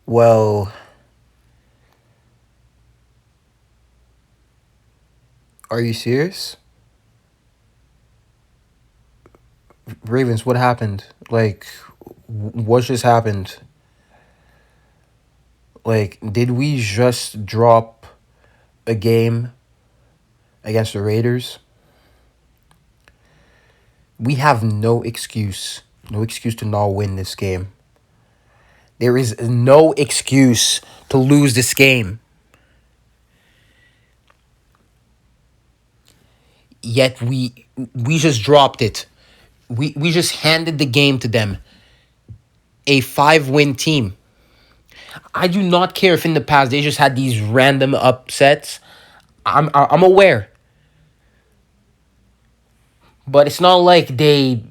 Well, are you serious? Ravens, what happened? Like, what just happened? Like, did we just drop a game against the Raiders? We have no excuse. No excuse to not win this game. There is no excuse to lose this game. Yet we just dropped it. We just handed the game to them. A 5-win team. I do not care if in the past they just had these random upsets. I'm aware, but it's not like they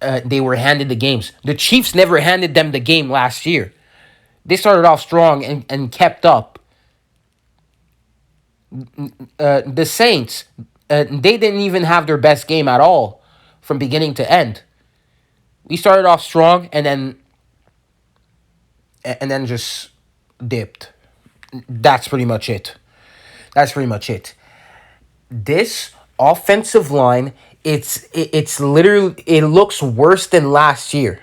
were handed the games. The Chiefs never handed them the game last year. They started off strong and kept up. The Saints, they didn't even have their best game at all from beginning to end. We started off strong and then just dipped. That's pretty much it. That's pretty much it. This offensive line, it's literally, it looks worse than last year.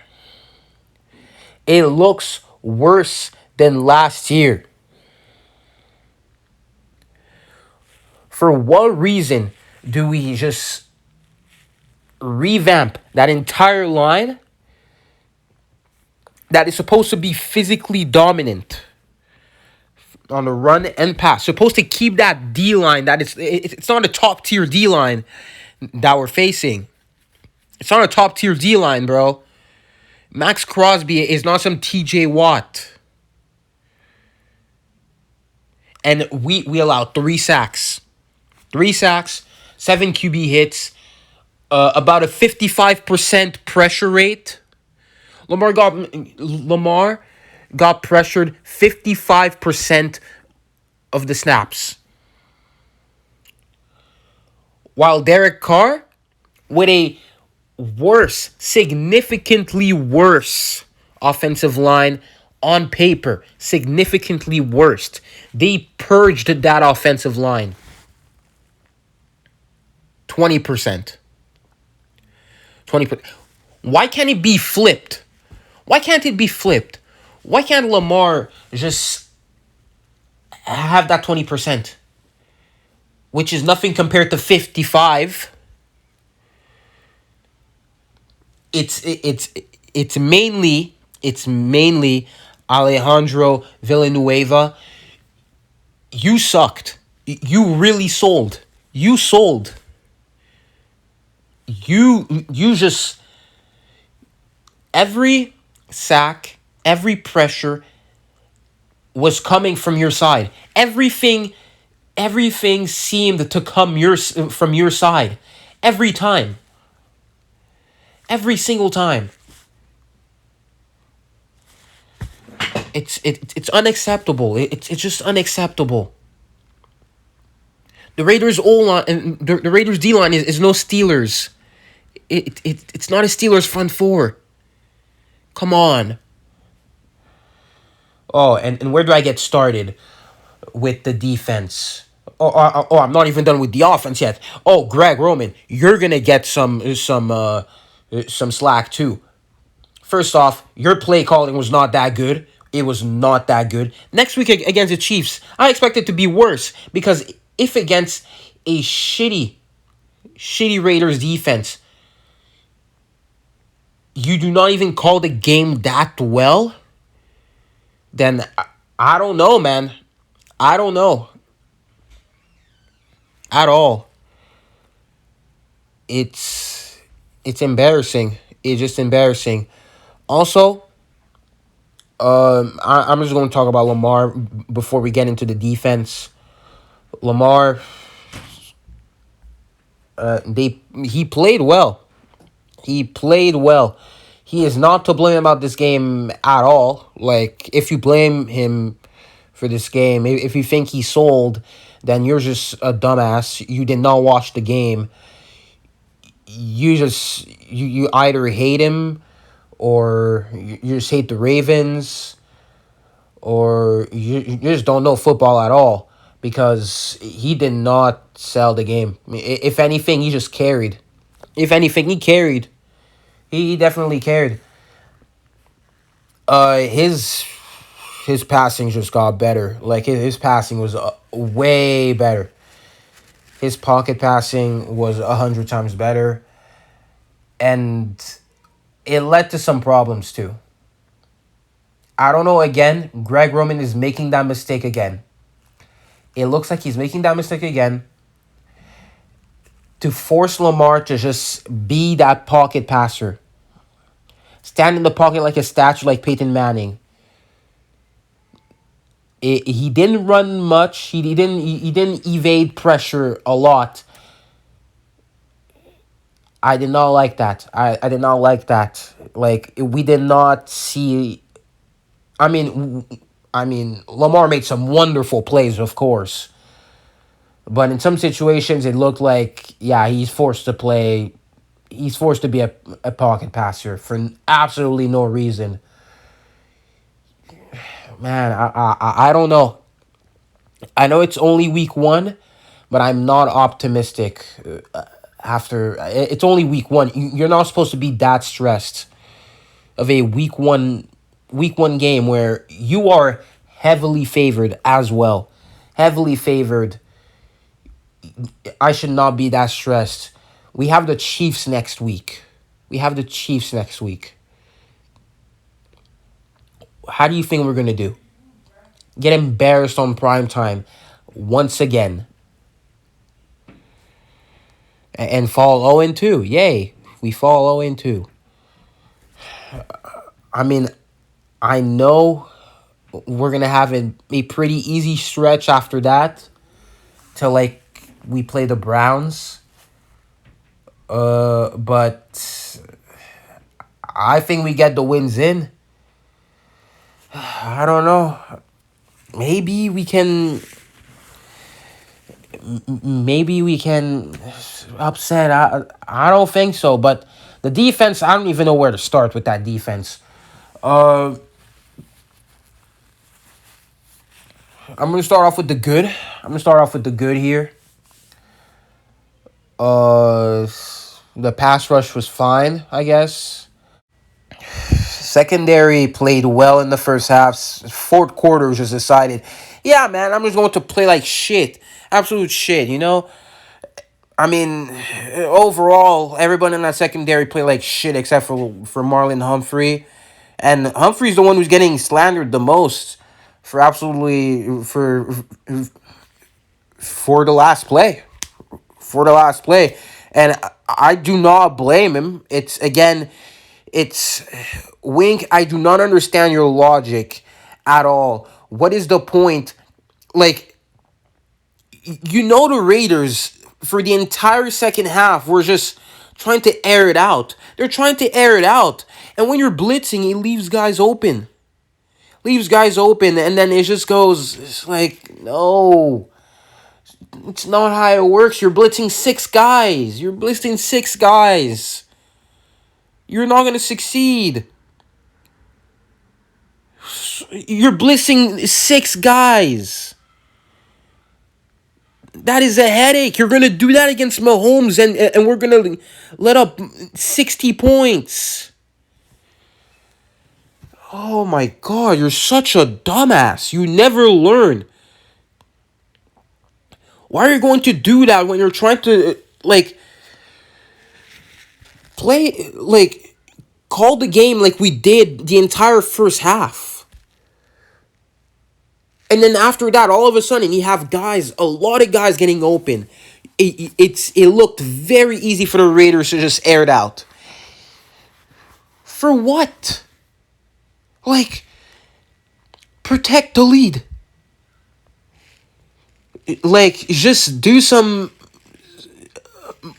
It looks worse than last year. For what reason do we just revamp that entire line that is supposed to be physically dominant on the run and pass, supposed to keep that D line that it's not a top tier D line that we're facing. It's not a top tier D line, bro. Max Crosby is not some TJ Watt. And we allowed 3 sacks. 3 sacks, 7 QB hits, about a 55% pressure rate. Lamar got pressured 55% of the snaps. While Derek Carr, with a worse, significantly worse offensive line on paper, significantly worse. They purged that offensive line. 20%. 20%. Why can't it be flipped? Why can't it be flipped? Why can't Lamar just have that 20%? Which is nothing compared to 55. It's mainly Alejandro Villanueva. You sucked. You really sold. You sold. You just, every sack, every pressure was coming from your side. Everything seemed to come from your side every time. Every single time. It's unacceptable. It's just unacceptable. The Raiders O line and the Raiders D line is no Steelers. It's not a Steelers front four. Come on. Oh, and where do I get started with the defense? Oh, I'm not even done with the offense yet. Oh, Greg Roman, you're gonna get some slack too. First off, your play calling was not that good. It was not that good. Next week against the Chiefs, I expect it to be worse because if against a shitty Raiders defense, you do not even call the game that well, then I don't know, man. I don't know at all. It's embarrassing. It's just embarrassing. Also, I'm just going to talk about Lamar before we get into the defense. Lamar, he played well. He played well. He is not to blame about this game at all. Like, if you blame him for this game, if you think he sold, then you're just a dumbass. You did not watch the game. You either hate him or you just hate the Ravens. or you just don't know football at all, because he did not sell the game. I mean, if anything, he just carried. If anything, he carried. He definitely carried. His passing just got better. Like his passing was way better. His pocket passing was 100 times better, and it led to some problems too. I don't know. Again, Greg Roman is making that mistake again. It looks like he's making that mistake again to force Lamar to just be that pocket passer. Stand in the pocket like a statue, like Peyton Manning. He didn't run much. He didn't evade pressure a lot. I did not like that. I did not like that. Like we did not see. I mean, Lamar made some wonderful plays, of course, but in some situations it looked like, yeah, he's forced to play. He's forced to be a pocket passer for absolutely no reason. Man, I don't know. I know it's only week one, but I'm not optimistic. After it's only week one, you're not supposed to be that stressed of a week one game where you are heavily favored as well. Heavily favored. I should not be that stressed. We have the Chiefs next week. We have the Chiefs next week. How do you think we're going to do? Get embarrassed on prime time once again. And fall 0-2. Yay. We fall 0-2. I mean, I know we're going to have a pretty easy stretch after that till like we play the Browns. But I think we get the wins in. I don't know. Maybe we can. Maybe we can upset. I don't think so. But the defense, I don't even know where to start with that defense. I'm gonna start off with the good. Here. The pass rush was fine, I guess. Secondary played well in the first half. Fourth quarter was just decided. Yeah, man, I'm just going to play like shit. Absolute shit, you know? I mean, overall, everyone in that secondary played like shit except for Marlon Humphrey. And Humphrey's the one who's getting slandered the most for absolutely for the last play. For the last play. And I do not blame him. It's Wink, I do not understand your logic at all. What is the point? Like, the Raiders for the entire second half were just trying to air it out. They're trying to air it out. And when you're blitzing, it leaves guys open. And then it just goes, it's like, no. It's not how it works. You're blitzing six guys. You're not going to succeed. You're blitzing six guys. That is a headache. You're going to do that against Mahomes, and we're going to let up 60 points. Oh my God, you're such a dumbass. You never learn. Why are you going to do that when you're trying to, play, call the game like we did the entire first half? And then after that, all of a sudden, you have a lot of guys getting open. It looked very easy for the Raiders to just air it out. For what? Protect the lead. Just do some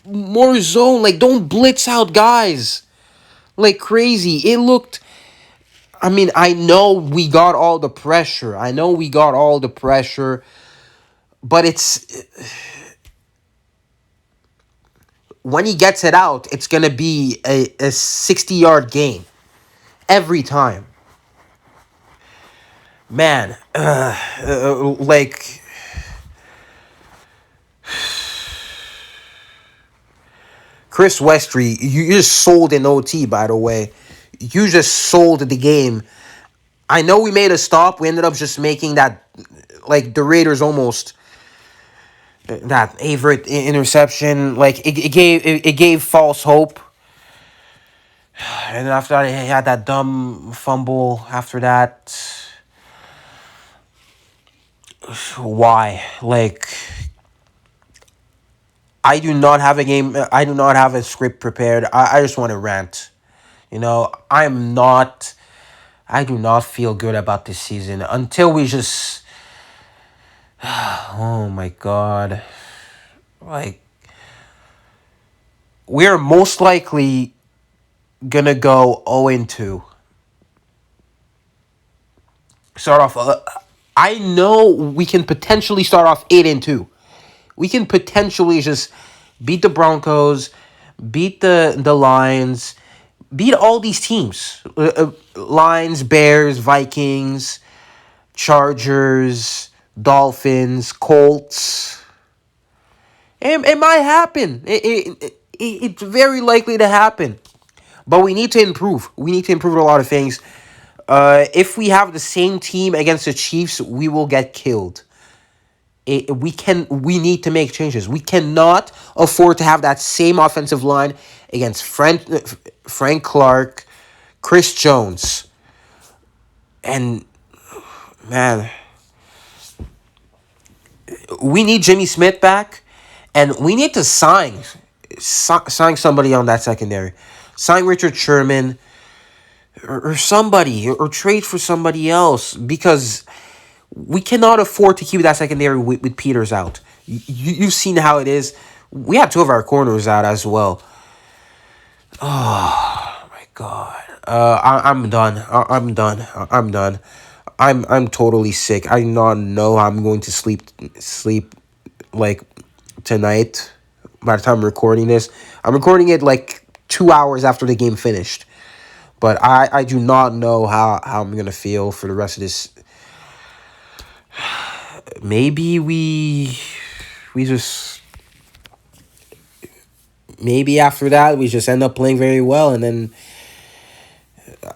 more zone. Don't blitz out guys like crazy. It looked... I know we got all the pressure. But it's... When he gets it out, it's going to be a 60-yard game. Every time. Man, like Chris Westry, you just sold in OT. By the way, you just sold the game. I know we made a stop. We ended up just making that, like the Raiders almost that Averett interception. Like it gave false hope. And after that, he had that dumb fumble. After that, why? Like, I do not have a game. I do not have a script prepared. I just want to rant. You know, I'm not. I do not feel good about this season until we just. Oh my god! Like, we're most likely gonna go 0-2. Start off. I know we can potentially start off 8-2. We can potentially just beat the Broncos, beat the Lions, beat all these teams. Lions, Bears, Vikings, Chargers, Dolphins, Colts. It might happen. It's very likely to happen. But we need to improve. We need to improve a lot of things. If we have the same team against the Chiefs, we will get killed. We need to make changes. We cannot afford to have that same offensive line against Frank Clark, Chris Jones, and man, we need Jimmy Smith back, and we need to sign somebody on that secondary. Sign Richard Sherman or somebody, or trade for somebody else, because we cannot afford to keep that secondary with Peters out. You've seen how it is. We have two of our corners out as well. Oh my god. I'm done. I'm done. I'm done. I'm totally sick. I do not know how I'm going to sleep like tonight. By the time I'm recording this, I'm recording it like 2 hours after the game finished. But I do not know how I'm gonna feel for the rest of this. Maybe we just maybe after that we just end up playing very well, and then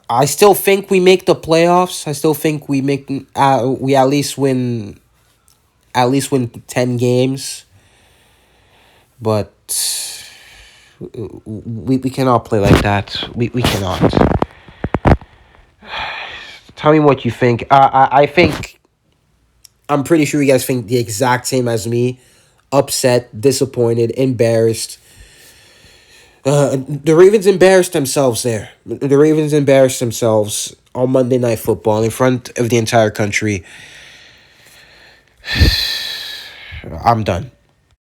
I still think we make the playoffs. I still think we at least win 10 games, but we cannot play like that. We cannot. Tell me what you think. I think I'm pretty sure you guys think the exact same as me. Upset, disappointed, embarrassed. The Ravens embarrassed themselves there. The Ravens embarrassed themselves on Monday Night Football in front of the entire country. I'm done.